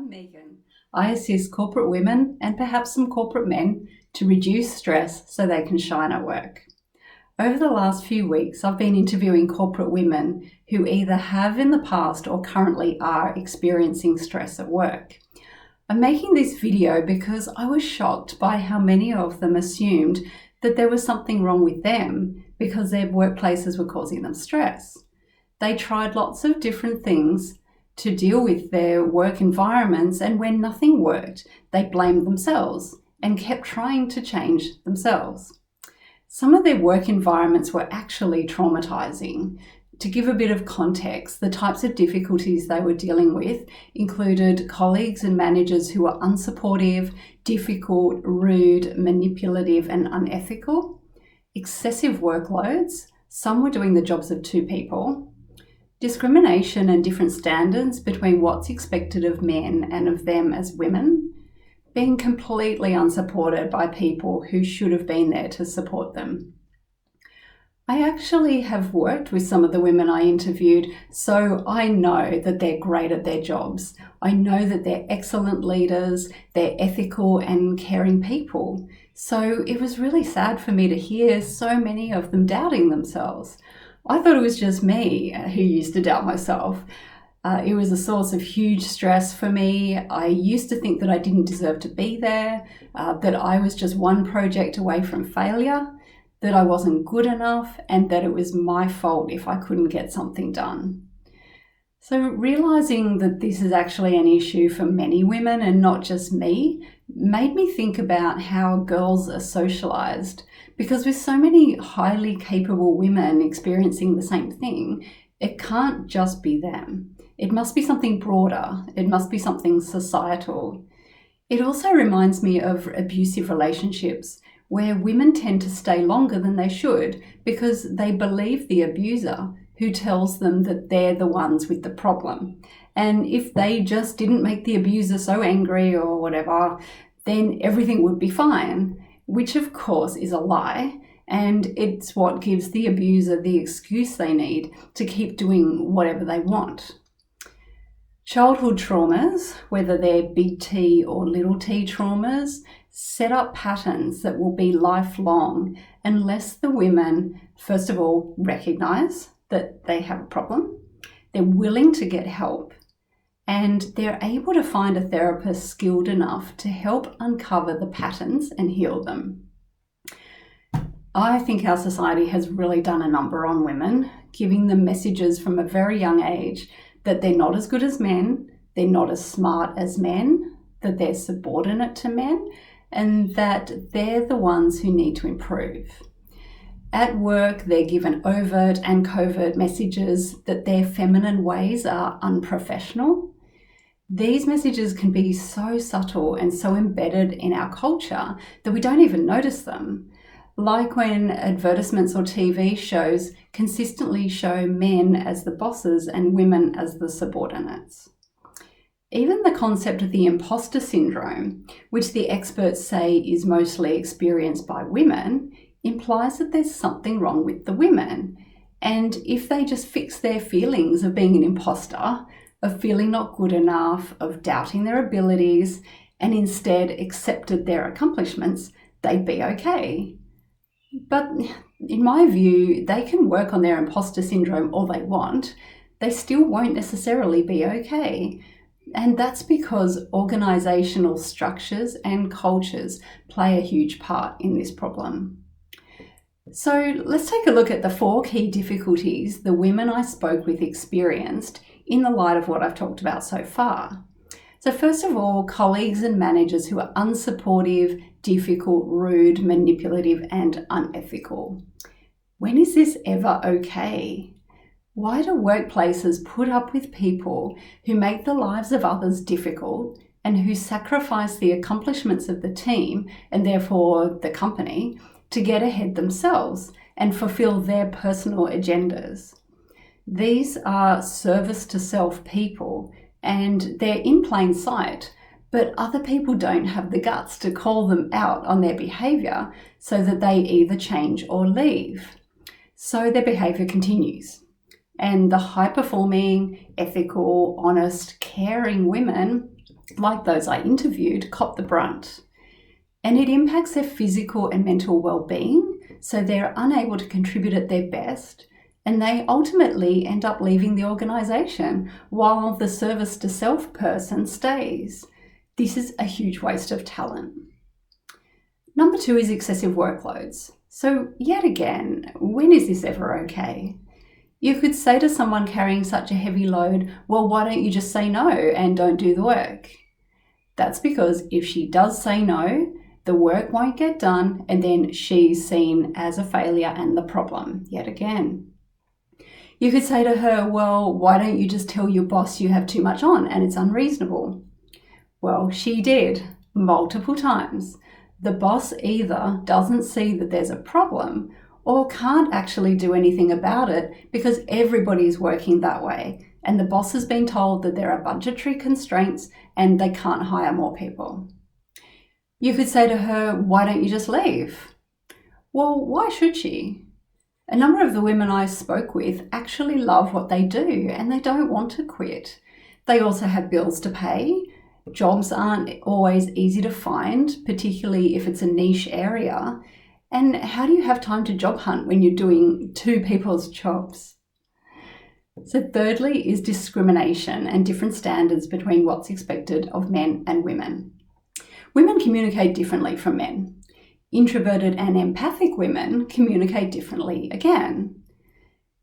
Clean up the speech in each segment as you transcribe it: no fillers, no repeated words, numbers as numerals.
I'm Megan. I assist corporate women and perhaps some corporate men to reduce stress so they can shine at work. Over the last few weeks, I've been interviewing corporate women who either have in the past or currently are experiencing stress at work. I'm making this video because I was shocked by how many of them assumed that there was something wrong with them because their workplaces were causing them stress. They tried lots of different things to deal with their work environments, and when nothing worked, they blamed themselves and kept trying to change themselves. Some of their work environments were actually traumatising. To give a bit of context, the types of difficulties they were dealing with included colleagues and managers who were unsupportive, difficult, rude, manipulative, and unethical, excessive workloads, some were doing the jobs of two people, discrimination and different standards between what's expected of men and of them as women, being completely unsupported by people who should have been there to support them. I actually have worked with some of the women I interviewed, so I know that they're great at their jobs. I know that they're excellent leaders, they're ethical and caring people. So it was really sad for me to hear so many of them doubting themselves. I thought it was just me who used to doubt myself. It was a source of huge stress for me. I used to think that I didn't deserve to be there, that I was just one project away from failure, that I wasn't good enough, and that it was my fault if I couldn't get something done. So realizing that this is actually an issue for many women and not just me made me think about how girls are socialized. Because with so many highly capable women experiencing the same thing, it can't just be them. It must be something broader. It must be something societal. It also reminds me of abusive relationships, where women tend to stay longer than they should because they believe the abuser who tells them that they're the ones with the problem. And if they just didn't make the abuser so angry or whatever, then everything would be fine, which of course is a lie. And it's what gives the abuser the excuse they need to keep doing whatever they want. Childhood traumas, whether they're big T or little t traumas, set up patterns that will be lifelong unless the women, first of all, recognise that they have a problem, they're willing to get help, and they're able to find a therapist skilled enough to help uncover the patterns and heal them. I think our society has really done a number on women, giving them messages from a very young age that they're not as good as men, they're not as smart as men, that they're subordinate to men, and that they're the ones who need to improve. At work, they're given overt and covert messages that their feminine ways are unprofessional. These messages can be so subtle and so embedded in our culture that we don't even notice them. Like when advertisements or TV shows consistently show men as the bosses and women as the subordinates. Even the concept of the imposter syndrome, which the experts say is mostly experienced by women, implies that there's something wrong with the women. And if they just fix their feelings of being an imposter, of feeling not good enough, of doubting their abilities, and instead accepted their accomplishments, they'd be okay. But in my view, they can work on their imposter syndrome all they want. They still won't necessarily be okay. And that's because organisational structures and cultures play a huge part in this problem. So let's take a look at the 4 key difficulties the women I spoke with experienced in the light of what I've talked about so far. So first of all, colleagues and managers who are unsupportive, difficult, rude, manipulative, and unethical. When is this ever okay? Why do workplaces put up with people who make the lives of others difficult and who sacrifice the accomplishments of the team and therefore the company to get ahead themselves and fulfill their personal agendas? These are service to self people, and they're in plain sight, but other people don't have the guts to call them out on their behaviour so that they either change or leave. So their behaviour continues. And the high-performing, ethical, honest, caring women like those I interviewed, cop the brunt. And it impacts their physical and mental well-being, so they're unable to contribute at their best, and they ultimately end up leaving the organisation while the service to self person stays. This is a huge waste of talent. Number 2 is excessive workloads. So yet again, when is this ever okay? You could say to someone carrying such a heavy load, well, why don't you just say no and don't do the work? That's because if she does say no, the work won't get done, and then she's seen as a failure and the problem yet again. You could say to her, well, why don't you just tell your boss you have too much on and it's unreasonable? Well, she did multiple times. The boss either doesn't see that there's a problem or can't actually do anything about it because everybody's working that way, and the boss has been told that there are budgetary constraints and they can't hire more people. You could say to her, why don't you just leave? Well, why should she? A number of the women I spoke with actually love what they do and they don't want to quit. They also have bills to pay. Jobs aren't always easy to find, particularly if it's a niche area. And how do you have time to job hunt when you're doing 2 people's jobs? So thirdly is discrimination and different standards between what's expected of men and women. Women communicate differently from men. Introverted and empathic women communicate differently again.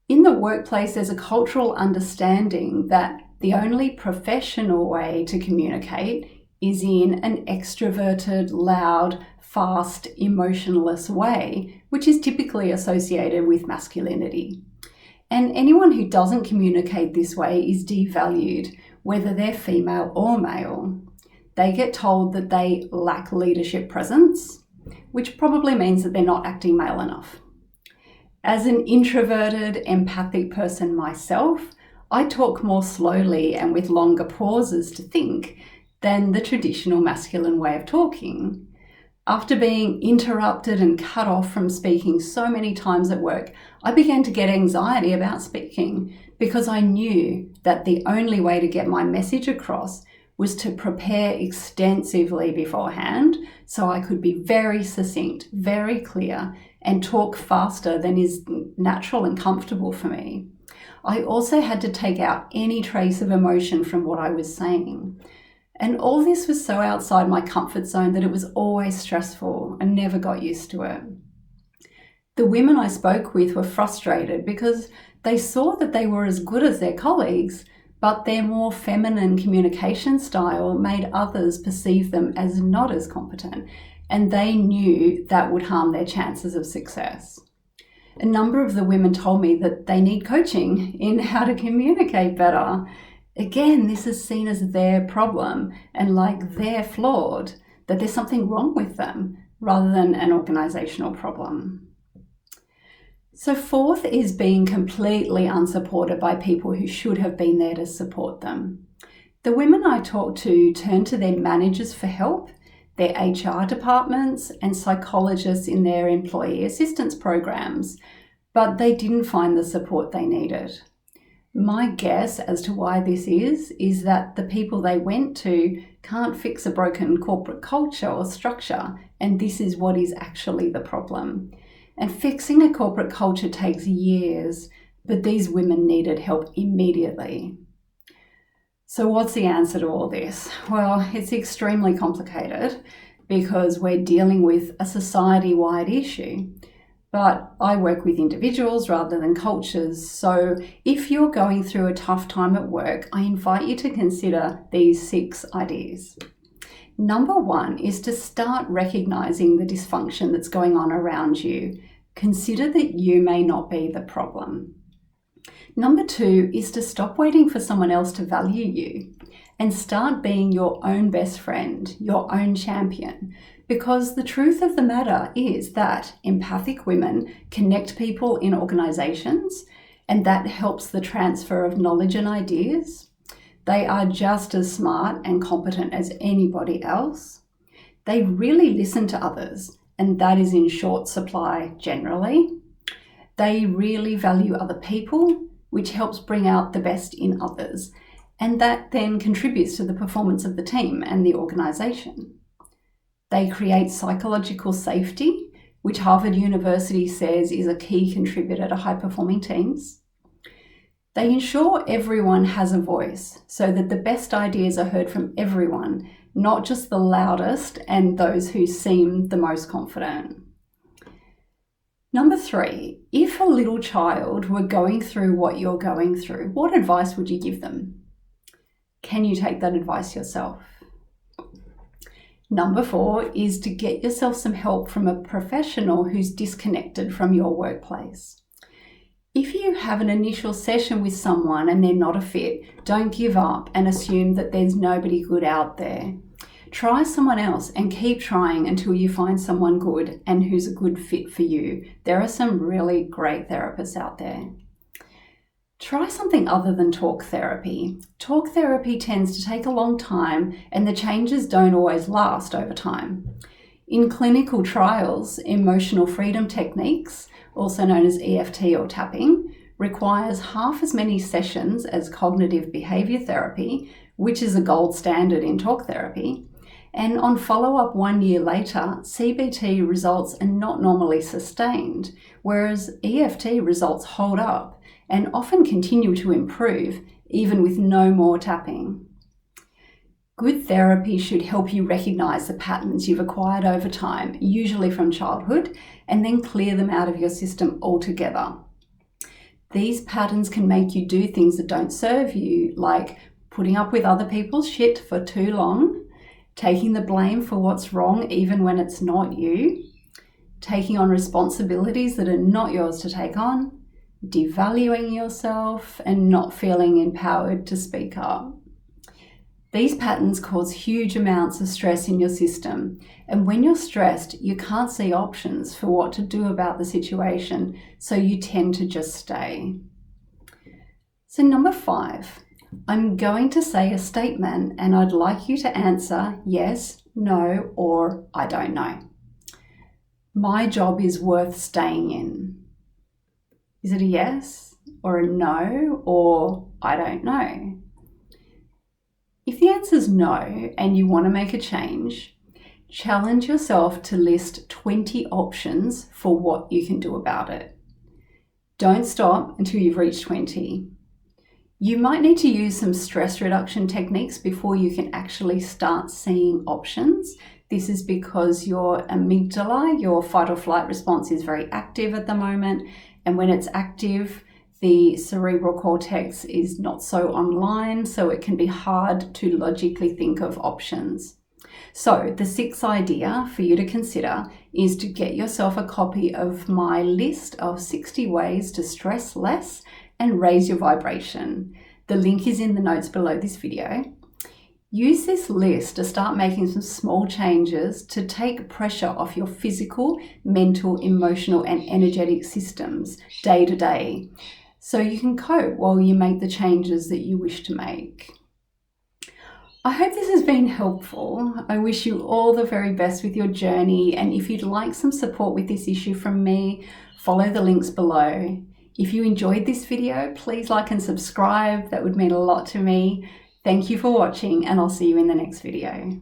In the workplace, there's a cultural understanding that the only professional way to communicate is in an extroverted, loud, fast, emotionless way, which is typically associated with masculinity. And anyone who doesn't communicate this way is devalued, whether they're female or male. They get told that they lack leadership presence, which probably means that they're not acting male enough. As an introverted, empathic person myself, I talk more slowly and with longer pauses to think than the traditional masculine way of talking. After being interrupted and cut off from speaking so many times at work, I began to get anxiety about speaking because I knew that the only way to get my message across was to prepare extensively beforehand so I could be very succinct, very clear, and talk faster than is natural and comfortable for me. I also had to take out any trace of emotion from what I was saying. And all this was so outside my comfort zone that it was always stressful and never got used to it. The women I spoke with were frustrated because they saw that they were as good as their colleagues, but their more feminine communication style made others perceive them as not as competent, and they knew that would harm their chances of success. A number of the women told me that they need coaching in how to communicate better. Again, this is seen as their problem and like they're flawed, that there's something wrong with them rather than an organisational problem. So fourth is being completely unsupported by people who should have been there to support them. The women I talked to turned to their managers for help, their HR departments, and psychologists in their employee assistance programs, but they didn't find the support they needed. My guess as to why this is that the people they went to can't fix a broken corporate culture or structure, and this is what is actually the problem. And fixing a corporate culture takes years, but these women needed help immediately. So what's the answer to all this? Well, it's extremely complicated because we're dealing with a society-wide issue. But I work with individuals rather than cultures. So if you're going through a tough time at work, I invite you to consider these 6 ideas. Number 1 is to start recognizing the dysfunction that's going on around you. Consider that you may not be the problem. Number 2 is to stop waiting for someone else to value you and start being your own best friend, your own champion. Because the truth of the matter is that empathic women connect people in organizations, and that helps the transfer of knowledge and ideas. They are just as smart and competent as anybody else. They really listen to others, and that is in short supply generally. They really value other people, which helps bring out the best in others. and that then contributes to the performance of the team and the organisation. They create psychological safety, which Harvard University says is a key contributor to high-performing teams. They ensure everyone has a voice so that the best ideas are heard from everyone, not just the loudest and those who seem the most confident. Number 3, if a little child were going through what you're going through, what advice would you give them? Can you take that advice yourself? Number 4 is to get yourself some help from a professional who's disconnected from your workplace. If you have an initial session with someone and they're not a fit, don't give up and assume that there's nobody good out there. Try someone else and keep trying until you find someone good and who's a good fit for you. There are some really great therapists out there. Try something other than talk therapy. Talk therapy tends to take a long time and the changes don't always last over time. In clinical trials, emotional freedom techniques, also known as EFT or tapping, requires half as many sessions as cognitive behaviour therapy, which is a gold standard in talk therapy. And on follow-up 1 year later, CBT results are not normally sustained, whereas EFT results hold up and often continue to improve, even with no more tapping. Good therapy should help you recognise the patterns you've acquired over time, usually from childhood, and then clear them out of your system altogether. These patterns can make you do things that don't serve you, like putting up with other people's shit for too long, taking the blame for what's wrong even when it's not you, taking on responsibilities that are not yours to take on, devaluing yourself, and not feeling empowered to speak up. These patterns cause huge amounts of stress in your system, and when you're stressed, you can't see options for what to do about the situation, so you tend to just stay. So number 5, I'm going to say a statement and I'd like you to answer yes, no, or I don't know. My job is worth staying in. Is it a yes or a no or I don't know? If the answer is no and you want to make a change, challenge yourself to list 20 options for what you can do about it. Don't stop until you've reached 20. You might need to use some stress reduction techniques before you can actually start seeing options. This is because your amygdala, your fight or flight response, is very active at the moment, and when it's active, the cerebral cortex is not so online, so it can be hard to logically think of options. So the 6th idea for you to consider is to get yourself a copy of my list of 60 ways to stress less and raise your vibration. The link is in the notes below this video. Use this list to start making some small changes to take pressure off your physical, mental, emotional, and energetic systems day to day, so you can cope while you make the changes that you wish to make. I hope this has been helpful. I wish you all the very best with your journey, and if you'd like some support with this issue from me, follow the links below. If you enjoyed this video, please like and subscribe. That would mean a lot to me. Thank you for watching, and I'll see you in the next video.